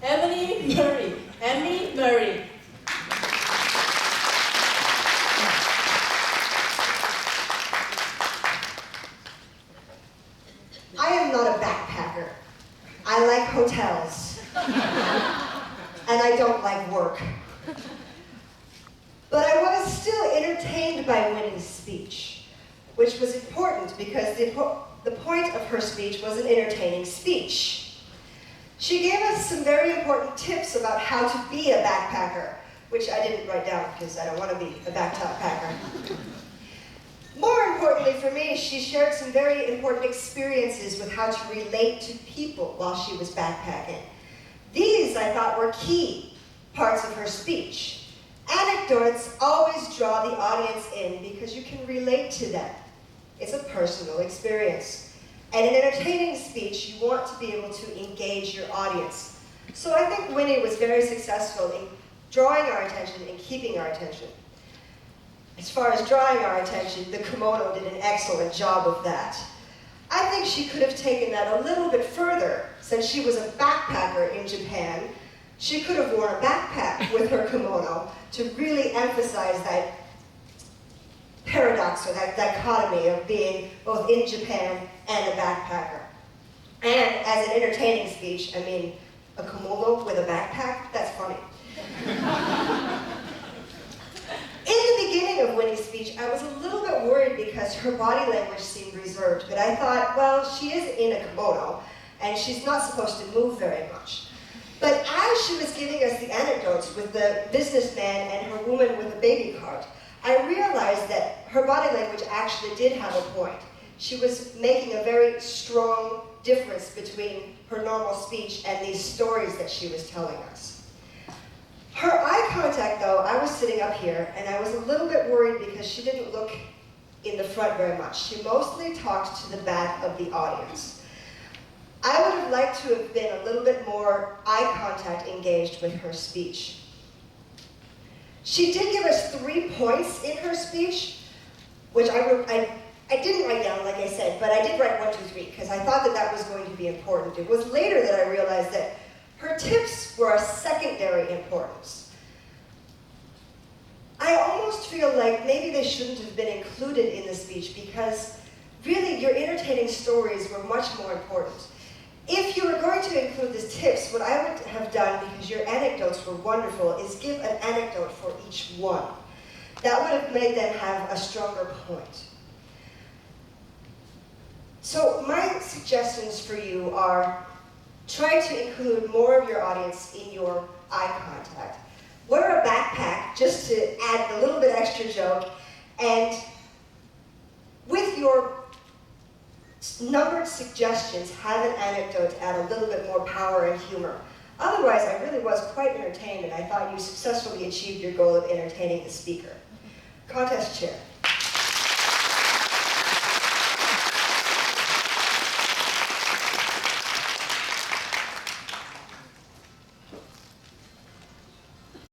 Emily Murray. Emmy Murray. I am not a backpacker. I like hotels. And I don't like work. But I was still entertained by Winnie's speech, which was important because the point of her speech was an entertaining speech. She gave us some very important tips about how to be a backpacker, which I didn't write down because I don't want to be a backpacker. More importantly for me, she shared some very important experiences with how to relate to people while she was backpacking. These, I thought, were key parts of her speech. Anecdotes always draw the audience in because you can relate to them. It's a personal experience. And in an entertaining speech, you want to be able to engage your audience. So I think Winnie was very successful in drawing our attention and keeping our attention. As far as drawing our attention, the kimono did an excellent job of that. I think she could have taken that a little bit further. Since she was a backpacker in Japan, she could have worn a backpack with her kimono to really emphasize that paradox or that dichotomy of being both in Japan and a backpacker. And as an entertaining speech, I mean, a kimono with a backpack, that's funny. In the beginning of Winnie's speech, I was a little bit worried because her body language seemed reserved, but I thought, well, she is in a kimono, and she's not supposed to move very much. But as she was giving us the anecdotes with the businessman and her woman with the baby cart, I realized that her body language actually did have a point. She was making a very strong difference between her normal speech and these stories that she was telling us. Her eye contact, though, I was sitting up here, and I was a little bit worried because she didn't look in the front very much. She mostly talked to the back of the audience. I would have liked to have been a little bit more eye contact engaged with her speech. She did give us 3 points in her speech, which I didn't write down, like I said, but I did write 1, 2, 3, because I thought that that was going to be important. It was later that I realized that her tips were of secondary importance. I almost feel like maybe they shouldn't have been included in the speech because really your entertaining stories were much more important. If you were going to include these tips, what I would have done, because your anecdotes were wonderful, is give an anecdote for each one. That would have made them have a stronger point. So my suggestions for you are try to include more of your audience in your eye contact. Wear a backpack just to add a little bit extra joke, and with your numbered suggestions, have an anecdote to add a little bit more power and humor. Otherwise, I really was quite entertained, and I thought you successfully achieved your goal of entertaining the speaker. Contest chair.